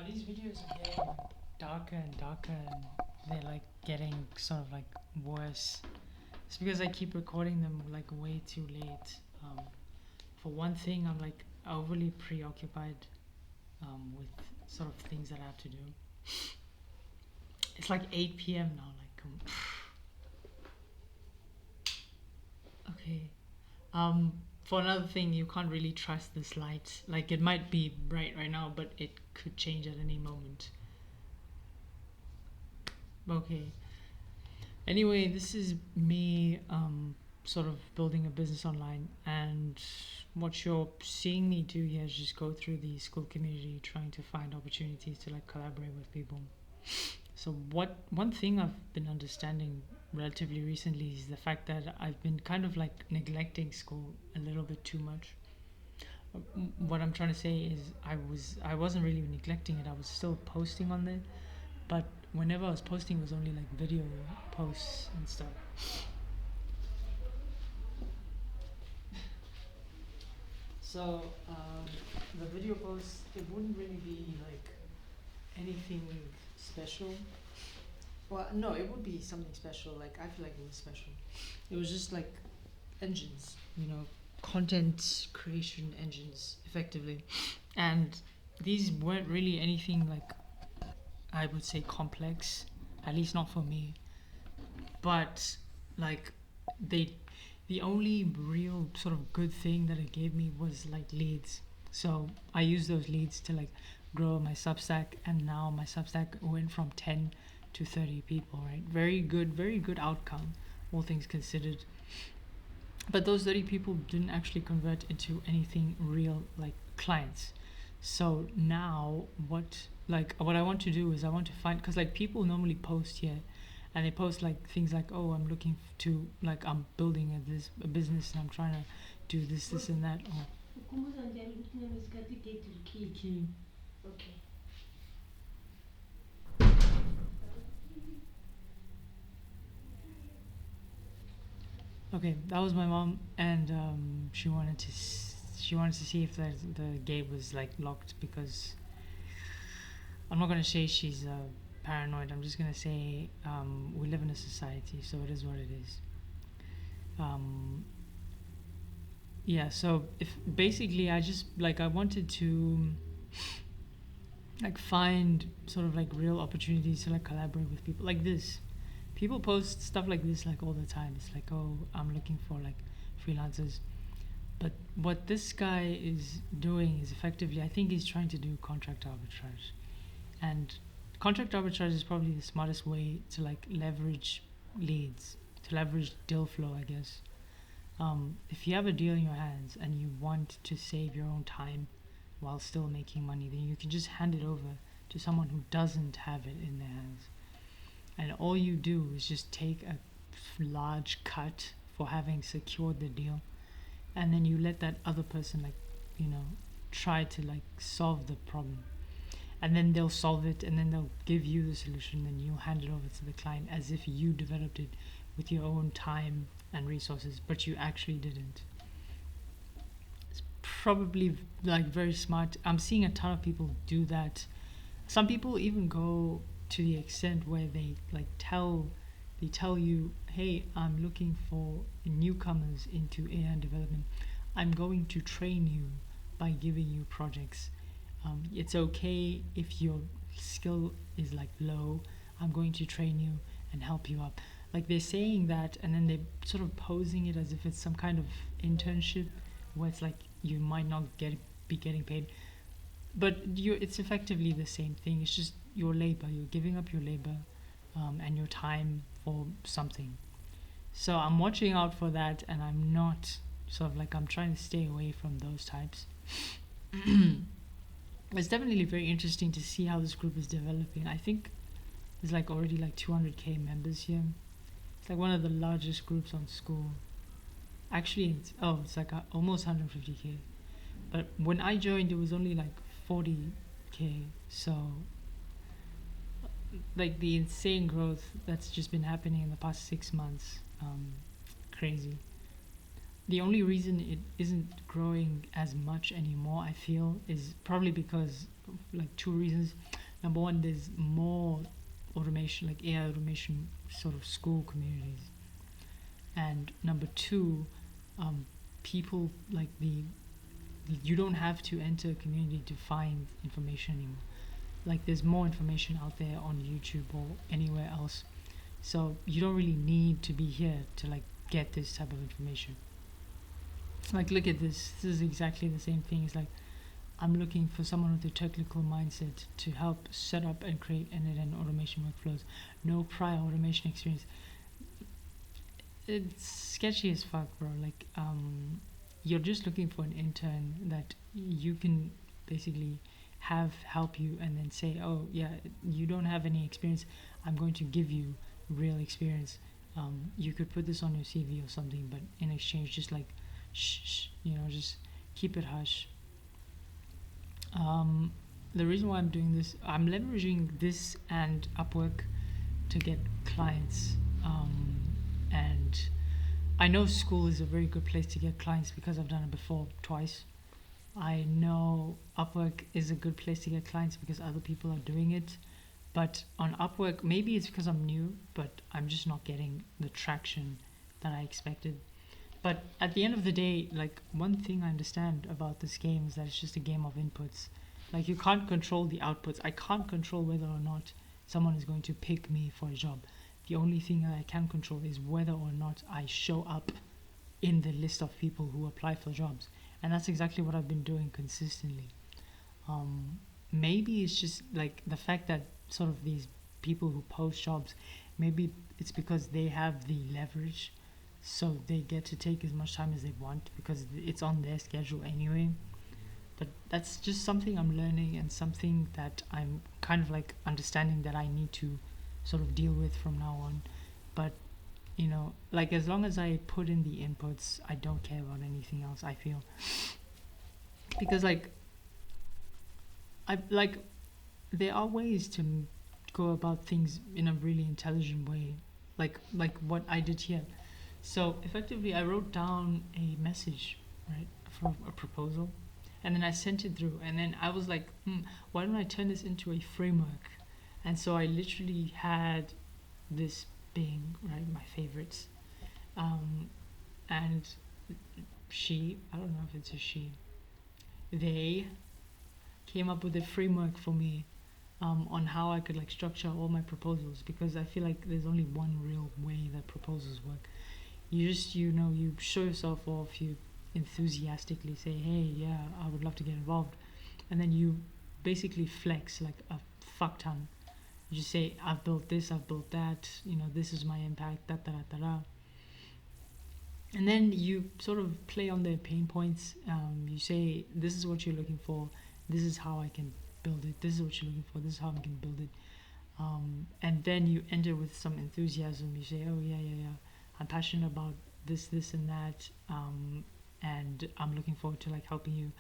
These videos are getting darker and darker, and they're like getting sort of like worse. It's because I keep recording them like way too late. For one thing, I'm like overly preoccupied with sort of things that I have to do. It's like 8 p.m. now. Like, okay. For another thing, you can't really trust this light. Like, it might be bright right now, but it could change at any moment. Okay. Anyway, this is me sort of building a business online, and what you're seeing me do here is just go through the school community trying to find opportunities to like collaborate with people. So what one thing I've been understanding relatively recently is the fact that I've been kind of like neglecting school a little bit too much. What I'm trying to say is I wasn't really neglecting it. I was still posting on there, but whenever I was posting, it was only like video posts and stuff. So the video posts, it wouldn't really be like anything special. Well, no, it would be something special. Like I feel like it was special. It was just like engines, content creation engines, effectively, and these weren't really anything like I would say complex, at least not for me. But like they the only real sort of good thing that it gave me was like leads. So I used those leads to like grow my Substack, and now my Substack went from 10 to 30 people, right? Very good outcome, all things considered. But those 30 people didn't actually convert into anything real like clients. So now what I want to do is I want to find, because like people normally post here and they post like things like, oh, I'm looking to like I'm building a business and I'm trying to do this and that. Or key. Okay. Okay, that was my mom, and she wanted to see if the gate was like locked, because I'm not gonna say she's paranoid. I'm just gonna say we live in a society, so it is what it is. Um, yeah. So if basically I wanted to like find sort of like real opportunities to like collaborate with people like this. People post stuff like this like all the time. It's like, oh, I'm looking for like freelancers. But what this guy is doing is effectively, I think he's trying to do contract arbitrage. And contract arbitrage is probably the smartest way to like leverage leads, to leverage deal flow, I guess. If you have a deal in your hands and you want to save your own time while still making money, then you can just hand it over to someone who doesn't have it in their hands. And all you do is just take a large cut for having secured the deal, and then you let that other person like, you know, try to like solve the problem, and then they'll solve it, and then they'll give you the solution, and you'll hand it over to the client as if you developed it with your own time and resources, but you actually didn't. It's probably like very smart. I'm seeing a ton of people do that. Some people even go to the extent where they tell you, hey, I'm looking for newcomers into AI development. I'm going to train you by giving you projects. It's okay if your skill is like low. I'm going to train you and help you up. Like they're saying that, and then they're sort of posing it as if it's some kind of internship where it's like you might not be getting paid, but it's effectively the same thing. It's just your labor. You're giving up your labor and your time for something. So I'm watching out for that, and I'm not sort of like I'm trying to stay away from those types. It's definitely very interesting to see how this group is developing. I think there's like already like 200k members here. It's like one of the largest groups on school. Actually, it's like almost 150k. But when I joined, it was only like 40k. So like the insane growth that's just been happening in the past 6 months, crazy. the only reason it isn't growing as much anymore, I feel, is probably because of, like, two reasons. Number one, there's more automation, like AI automation, sort of school communities, and number two, um, people like the you don't have to enter a community to find information anymore. Like, there's more information out there on YouTube or anywhere else, so you don't really need to be here to like get this type of information. Like, look at this. This is exactly the same thing. It's like, I'm looking for someone with a technical mindset to help set up and create end-to-end automation workflows. No prior automation experience. It's sketchy as fuck, bro. Like, you're just looking for an intern that you can basically have help you, and then say, oh yeah, you don't have any experience. I'm going to give you real experience. You could put this on your CV or something, but in exchange, just like, shh, just keep it hush. The reason why I'm doing this, I'm leveraging this and Upwork to get clients. And I know school is a very good place to get clients because I've done it before twice. I know Upwork is a good place to get clients because other people are doing it. But on Upwork, maybe it's because I'm new, but I'm just not getting the traction that I expected. But at the end of the day, like, one thing I understand about this game is that it's just a game of inputs. Like, you can't control the outputs. I can't control whether or not someone is going to pick me for a job. The only thing I can control is whether or not I show up in the list of people who apply for jobs. And that's exactly what I've been doing consistently. Maybe it's just like the fact that sort of these people who post jobs, maybe it's because they have the leverage, so they get to take as much time as they want because it's on their schedule anyway. But that's just something I'm learning, and something that I'm kind of like understanding that I need to sort of deal with from now on. But like, as long as I put in the inputs, I don't care about anything else, I feel. Because like, I like, there are ways to go about things in a really intelligent way, like what I did here. So effectively, I wrote down a message, right, for a proposal, and then I sent it through, and then I was like, why don't I turn this into a framework? And so I literally had this Bing, right, my favorites, and I don't know if it's a she, they came up with a framework for me, on how I could like structure all my proposals, because I feel like there's only one real way that proposals work. You just, you show yourself off, you enthusiastically say, hey, yeah, I would love to get involved, and then you basically flex like a fuck ton. You just say, I've built this, I've built that, this is my impact, da da da da. And then you sort of play on their pain points. You say, this is what you're looking for, this is how I can build it, this is what you're looking for, this is how I can build it. And then you enter with some enthusiasm. You say, oh yeah, I'm passionate about this and that, and I'm looking forward to like helping you.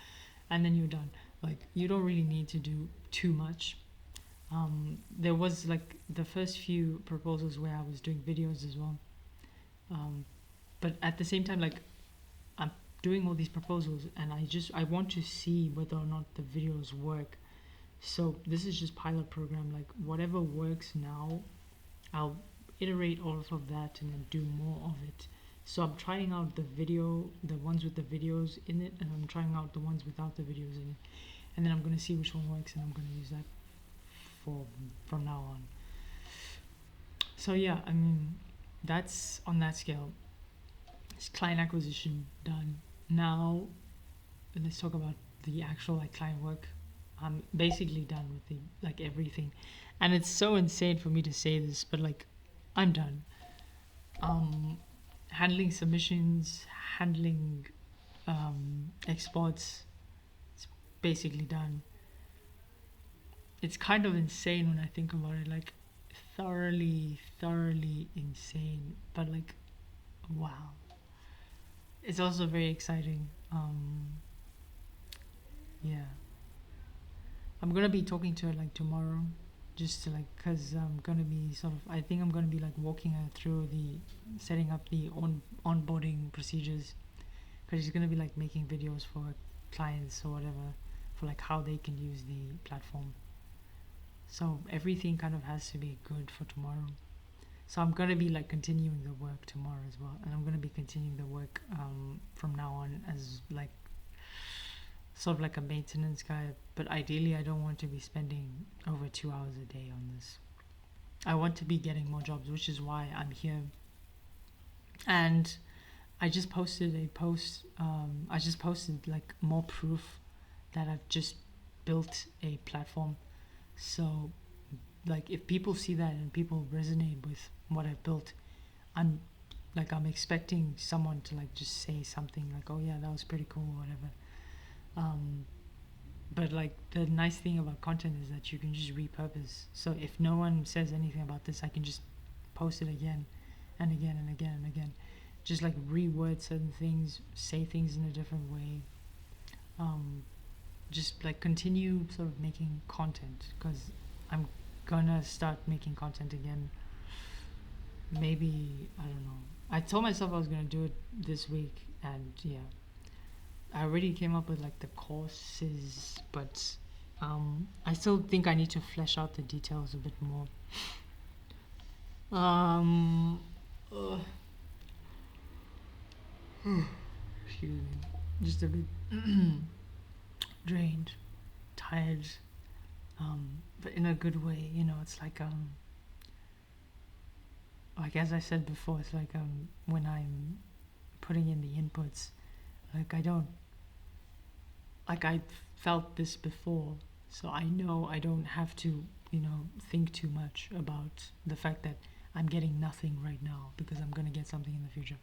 And then you're done. Like, you don't really need to do too much. There was like the first few proposals where I was doing videos as well, but at the same time, like, I'm doing all these proposals, and I want to see whether or not the videos work. So this is just pilot program. Like, whatever works now, I'll iterate all of that and then do more of it. So I'm trying out the ones with the videos in it, and I'm trying out the ones without the videos in it, and then I'm gonna see which one works, and I'm gonna use that from now on. So yeah, I mean, that's on that scale. It's client acquisition done. Now let's talk about the actual like client work. I'm basically done with everything, and it's so insane for me to say this, but like, I'm done. Handling submissions, handling exports, it's basically done. It's kind of insane when I think about it, like, thoroughly insane, but like, wow. It's also very exciting. Yeah, I'm gonna be talking to her like tomorrow, just to like, cause I'm gonna be I think I'm gonna be like walking her through the setting up the onboarding procedures, because he's gonna be like making videos for clients or whatever, for like how they can use the platform. So everything kind of has to be good for tomorrow. So I'm gonna be like continuing the work tomorrow as well, and I'm gonna be continuing the work from now on as like sort of like a maintenance guy. But ideally, I don't want to be spending over 2 hours a day on this. I want to be getting more jobs, which is why I'm here. And I just posted a post. I just posted like more proof that I've just built a platform. So, like, if people see that and people resonate with what I've built, I'm I'm expecting someone to like just say something like, "Oh yeah, that was pretty cool," or whatever. Um, but like the nice thing about content is that you can just repurpose. So if no one says anything about this, I can just post it again and again and again and again. Just like reword certain things, say things in a different way. Um, just like continue sort of making content, because I'm gonna start making content again. Maybe, I don't know. I told myself I was gonna do it this week, and yeah, I already came up with like the courses, but I still think I need to flesh out the details a bit more. Um, uh, excuse me, just a bit drained, tired, but in a good way. You know, it's like as I said before, it's like when I'm putting in the inputs, like I don't like I felt this before, so I know I don't have to, think too much about the fact that I'm getting nothing right now, because I'm gonna get something in the future,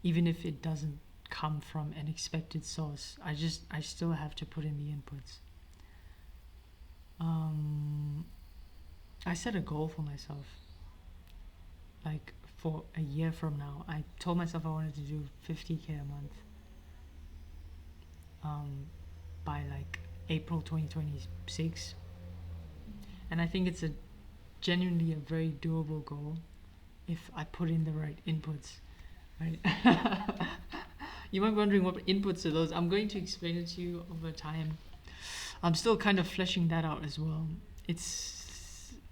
even if it doesn't come from an expected source. I still have to put in the inputs. um I set a goal for myself, like for a year from now. I told myself I wanted to do 50K a month, um by like April 2026. And I think it's a genuinely a very doable goal if I put in the right inputs, right? You might be wondering what inputs are those. I'm going to explain it to you over time. I'm still kind of fleshing that out as well.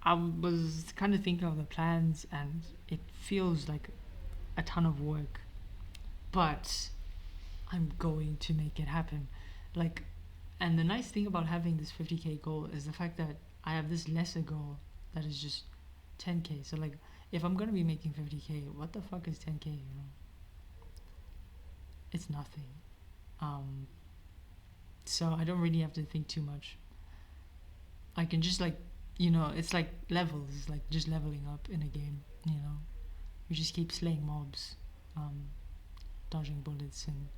I was kind of thinking of the plans, and it feels like a ton of work, but I'm going to make it happen. Like, and the nice thing about having this 50K goal is the fact that I have this lesser goal that is just 10K. So like, if I'm gonna be making 50K, what the fuck is 10K? It's nothing. Um, so I don't really have to think too much. I can just like, it's like levels. It's like just leveling up in a game. You just keep slaying mobs, um, dodging bullets, and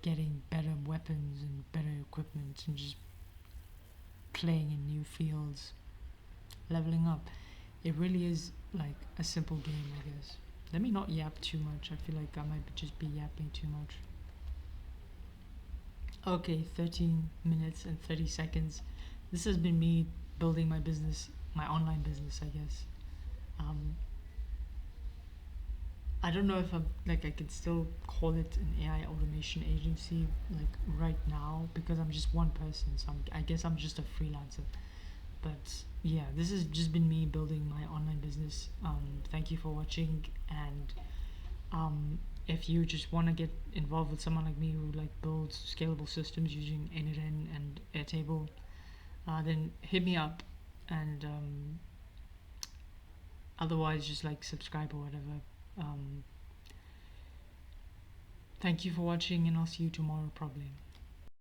getting better weapons and better equipment, and just playing in new fields, leveling up. It really is like a simple game, I guess. Let me not yap too much. I feel like I might just be yapping too much. Okay, 13 minutes and 30 seconds. This has been me building my business, my online business, I guess. Um, I don't know if I could still call it an AI automation agency like right now, because I'm just one person. So I guess I'm just a freelancer. But yeah, this has just been me building my online business. Thank you for watching, and if you just want to get involved with someone like me who like builds scalable systems using NRN and Airtable, then hit me up, and otherwise just like subscribe or whatever. Um, Thank you for watching, and I'll see you tomorrow probably.